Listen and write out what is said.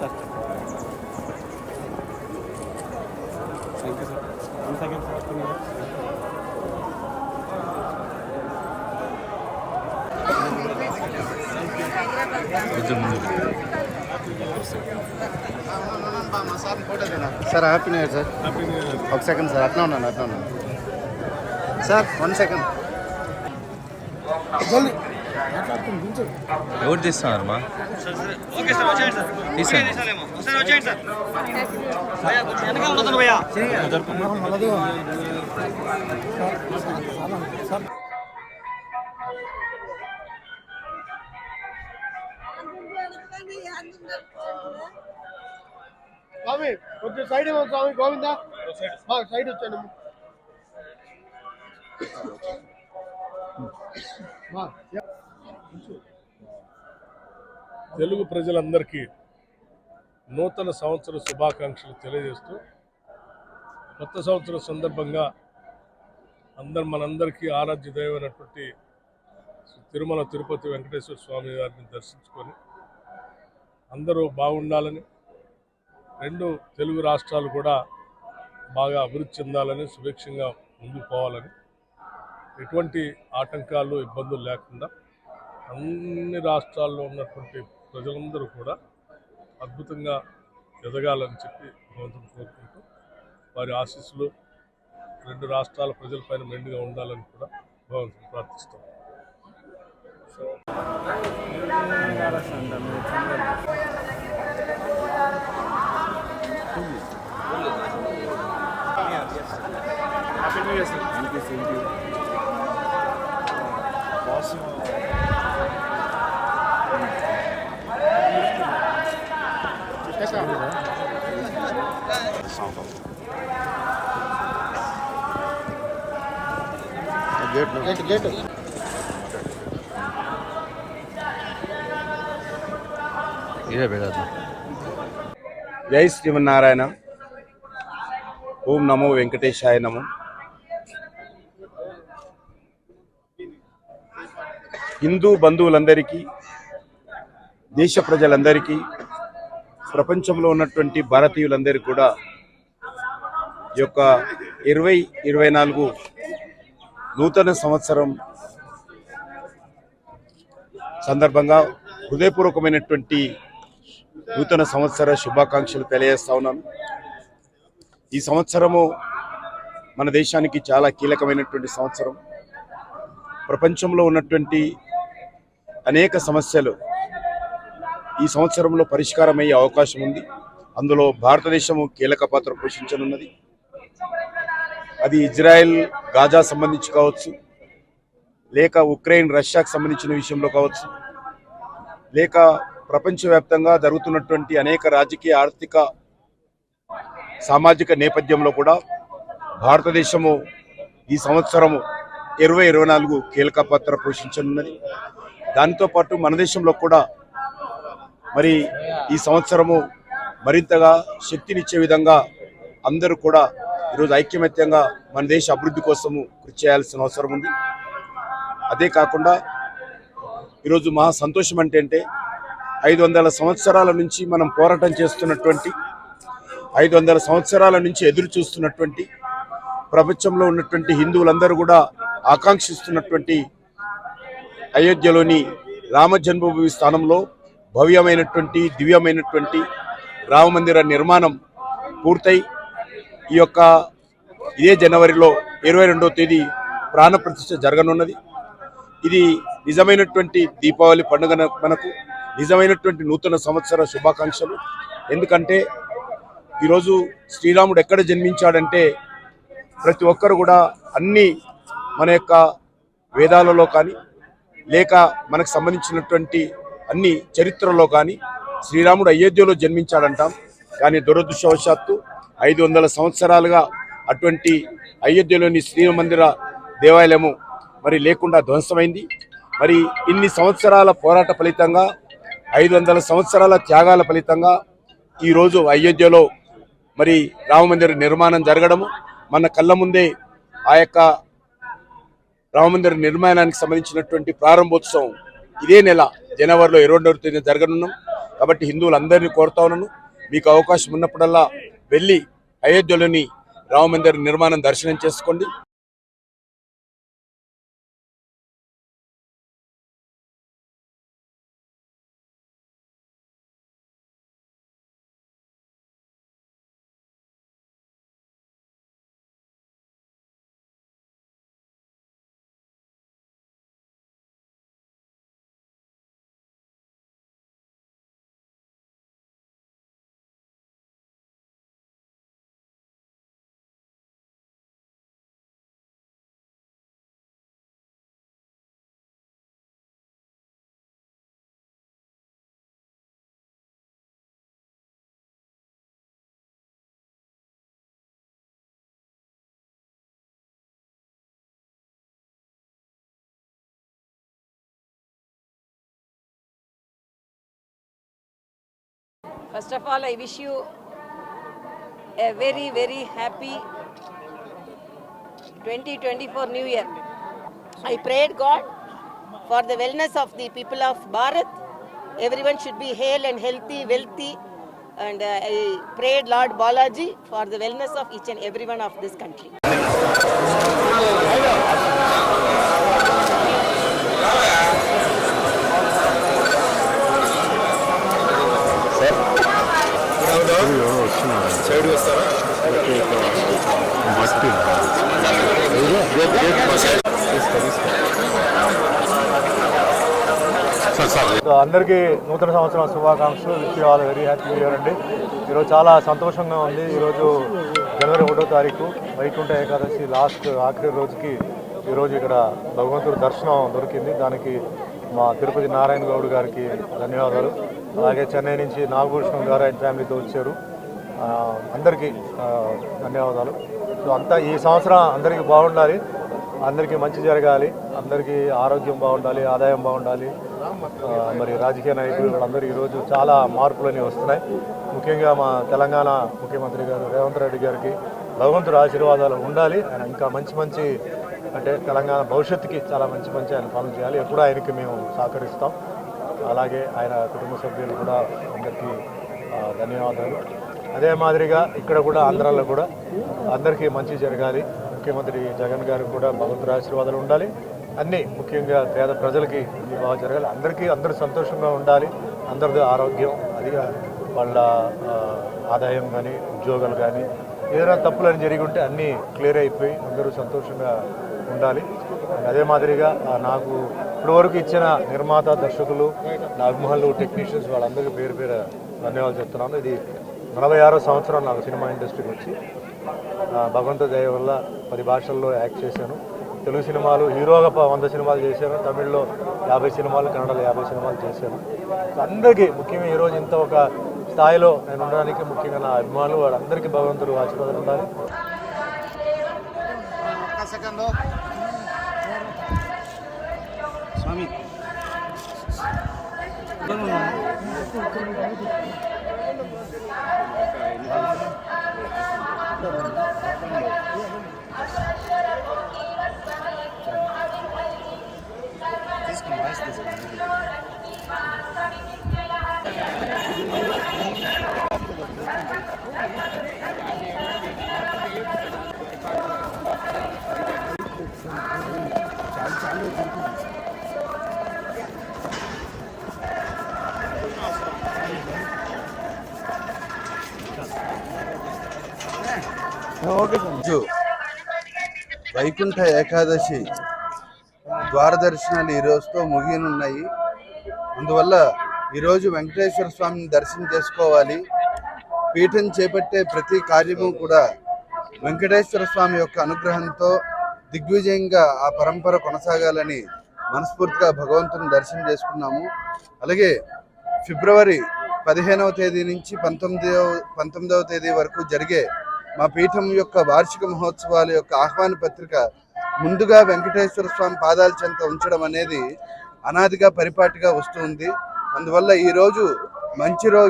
Sir thank you sir 1 second sir sir happy new year sir. ఒక second sir, అట్లా ఉన్నాను sir. 1 second. ఎవరు తీస్తున్నారు మా స్వామి కొంచెం సైడ్ ఇవ్వండి స్వామి. గోవిందా సైడ్ వచ్చాను. తెలుగు ప్రజలందరికీ నూతన సంవత్సర శుభాకాంక్షలు తెలియజేస్తూ కొత్త సంవత్సరం సందర్భంగా మనందరికీ ఆరాధ్య దైవమైనటువంటి తిరుమల తిరుపతి వెంకటేశ్వర స్వామి వారిని దర్శించుకొని అందరూ బాగుండాలని, 2 తెలుగు రాష్ట్రాలు కూడా బాగా అభివృద్ధి చెందాలని, సుభిక్షంగా ముందుకు పోవాలని, ఎటువంటి ఆటంకాలు ఇబ్బందులు లేకుండా అన్ని రాష్ట్రాల్లో ఉన్నటువంటి ప్రజలందరూ కూడా అద్భుతంగా ఎదగాలని చెప్పి భగవంతుని కోరుకుంటూ వారి ఆశీస్సులు 2 రాష్ట్రాల ప్రజలపైన మెండుగా ఉండాలని కూడా భగవంతుని ప్రార్థిస్తాం. Happy new year sir. Thank you same to you. Boss gate ఇదే బేదా. జై శ్రీమన్నారాయణ. ఓం నమో వెంకటేశాయ నమో. హిందూ బంధువులందరికీ, దేశ ప్రజలందరికీ, ప్రపంచంలో ఉన్నటువంటి భారతీయులందరికీ కూడా ఈ యొక్క 2024 నూతన సంవత్సరం సందర్భంగా హృదయపూర్వకమైనటువంటి నూతన సంవత్సర శుభాకాంక్షలు తెలియజేస్తా ఉన్నాను. ఈ సంవత్సరము మన దేశానికి చాలా కీలకమైనటువంటి సంవత్సరం. ప్రపంచంలో ఉన్నటువంటి అనేక సమస్యలు ఈ సంవత్సరంలో పరిష్కారమయ్యే అవకాశం ఉంది. అందులో భారతదేశము కీలక పాత్ర పోషించనున్నది. అది ఇజ్రాయెల్ గాజా సంబంధించి కావచ్చు, లేక ఉక్రెయిన్ రష్యాకు సంబంధించిన విషయంలో కావచ్చు, లేక ప్రపంచవ్యాప్తంగా జరుగుతున్నటువంటి అనేక రాజకీయ, ఆర్థిక, సామాజిక నేపథ్యంలో కూడా భారతదేశము ఈ సంవత్సరము 2024 కీలక పాత్ర పోషించనున్నది. దానితో పాటు మన దేశంలో కూడా మరి ఈ సంవత్సరము మరింతగా శక్తినిచ్చే విధంగా అందరూ కూడా ఈరోజు ఐక్యమత్యంగా మన దేశ అభివృద్ధి కోసము కృషి చేయాల్సిన అవసరం ఉంది. అదే కాకుండా ఈరోజు మహా సంతోషం అంటే 500 సంవత్సరాల నుంచి మనం పోరాటం చేస్తున్నటువంటి, 500 సంవత్సరాల నుంచి ఎదురు చూస్తున్నటువంటి, ప్రపంచంలో ఉన్నటువంటి హిందువులందరూ కూడా ఆకాంక్షిస్తున్నటువంటి అయోధ్యలోని రామ జన్మభూమి స్థానంలో భవ్యమైనటువంటి, దివ్యమైనటువంటి రామమందిర నిర్మాణం పూర్తయి ఇదే జనవరిలో 22వ తేదీ ప్రాణప్రతిష్ఠ జరగనున్నది. ఇది నిజమైనటువంటి దీపావళి పండుగ, మనకు నిజమైనటువంటి నూతన సంవత్సర శుభాకాంక్షలు. ఎందుకంటే ఈరోజు శ్రీరాముడు ఎక్కడ జన్మించాడంటే ప్రతి ఒక్కరు కూడా అన్ని మన యొక్క వేదాలలో కానీ, లేక మనకు సంబంధించినటువంటి అన్ని చరిత్రలో కానీ శ్రీరాముడు అయోధ్యలో జన్మించాడంటాం. కానీ దురదృష్టవశాత్తు 500 సంవత్సరాలుగా అటువంటి అయోధ్యలోని శ్రీమందిర దేవాలయము మరి లేకుండా ధ్వంసమైంది. మరి ఇన్ని సంవత్సరాల పోరాట ఫలితంగా, 500 సంవత్సరాల త్యాగాల ఫలితంగా ఈరోజు అయోధ్యలో మరి రామమందిర నిర్మాణం జరగడము, మన కళ్ళ ముందే ఆ యొక్క రామమందిర నిర్మాణానికి సంబంధించినటువంటి ప్రారంభోత్సవం ఇదే నెల జనవరిలో 22వ తేదీన జరగనున్నాం. కాబట్టి హిందువులందరినీ కోరుతా ఉన్నాను, మీకు అవకాశం ఉన్నప్పుడల్లా వెళ్ళి అయోధ్యలోని రామమందిర నిర్మాణం దర్శనం చేసుకోండి. First of all, I wish you a very, very happy 2024 New Year. I prayed God for the wellness of the people of Bharat. Everyone should be hale and healthy, wealthy. And I prayed Lord Balaji for the wellness of each and every one of this country. అందరికీ నూతన సంవత్సరం శుభాకాంక్షలు. Wish all very happy new year అండి. ఈరోజు చాలా సంతోషంగా ఉంది. ఈరోజు జనవరి 1వ తారీఖు వైకుంఠ ఏకాదశి ఆఖరి రోజుకి ఈరోజు ఇక్కడ భగవంతుడి దర్శనం దొరికింది. దానికి మా తిరుపతి నారాయణ గౌడ్ గారికి ధన్యవాదాలు. అలాగే చెన్నై నుంచి నాగభూషణం గారు ఆయన ఫ్యామిలీతో వచ్చారు. అందరికీ ధన్యవాదాలు. సో అంతా ఈ సంవత్సరం అందరికీ బాగుండాలి, అందరికీ మంచి జరగాలి, అందరికీ ఆరోగ్యం బాగుండాలి, ఆదాయం బాగుండాలి. మరి రాజకీయ నాయకులు వాళ్ళందరూ ఈరోజు చాలా మార్పులని వస్తున్నాయి. ముఖ్యంగా మా తెలంగాణ ముఖ్యమంత్రి గారు రేవంత్ రెడ్డి గారికి భగవంతుడి ఆశీర్వాదాలు ఉండాలి. ఆయన ఇంకా మంచి అంటే తెలంగాణ భవిష్యత్తుకి చాలా మంచి ఆయన పనులు చేయాలి. ఎప్పుడూ ఆయనకి మేము సహకరిస్తాం. అలాగే ఆయన కుటుంబ సభ్యులు కూడా అందరికీ ధన్యవాదాలు. అదే మాదిరిగా ఇక్కడ కూడా ఆంధ్రాలో కూడా అందరికీ మంచి జరగాలి. ముఖ్యమంత్రి జగన్ గారికి కూడా భగవంతుడి ఆశీర్వాదాలు ఉండాలి. అన్నీ ముఖ్యంగా పేద ప్రజలకి బాగా జరగాలి. అందరూ సంతోషంగా ఉండాలి. అందరిది ఆరోగ్యం, అదిగా వాళ్ళ ఆదాయం కానీ ఉద్యోగాలు కానీ ఏదైనా తప్పులని జరిగి ఉంటే అన్నీ క్లియర్ అయిపోయి అందరూ సంతోషంగా ఉండాలి. అదే మాదిరిగా నాకు ఇప్పటివరకు ఇచ్చిన నిర్మాత, దర్శకులు, నా అభిమానులు, టెక్నీషియన్స్ వాళ్ళందరికీ పేరు ధన్యవాదాలు చెప్తున్నాను. ఇది 46వ సంవత్సరం నాకు సినిమా ఇండస్ట్రీకి వచ్చి. భగవంతుడి దయ వల్ల 10 భాషల్లో యాక్ట్ చేశాను. తెలుగు సినిమాలు హీరోగా 100 సినిమాలు చేశాను. తమిళ్లో 50 సినిమాలు, కన్నడలో 50 సినిమాలు చేశాను. అందరికీ ముఖ్యంగా ఈరోజు ఇంత ఒక స్థాయిలో నేను ఉండడానికి ముఖ్యంగా నా అభిమానులు వాళ్ళందరికీ భగవంతుడు ఆశీర్వాదాలు ఉండాలి. స్వామి వైకుంఠ ఏకాదశి ద్వార దర్శనాలు ఈ రోజుతో ముగియనున్నాయి. అందువల్ల ఈరోజు వెంకటేశ్వర స్వామిని దర్శనం చేసుకోవాలి. పీఠం చేపట్టే ప్రతి కార్యము కూడా వెంకటేశ్వర స్వామి యొక్క అనుగ్రహంతో దిగ్విజయంగా ఆ పరంపర కొనసాగాలని మనస్ఫూర్తిగా భగవంతుని దర్శనం చేసుకున్నాము. అలాగే ఫిబ్రవరి 15వ తేదీ నుంచి 19వ తేదీ వరకు జరిగే మా పీఠం యొక్క వార్షిక మహోత్సవాల యొక్క ఆహ్వాన పత్రిక ముందుగా వెంకటేశ్వర స్వామి పాదాల చెంత ఉంచడం అనేది అనాదిగా పరిపాటిగా వస్తుంది. అందువల్ల ఈరోజు మంచి రోజు.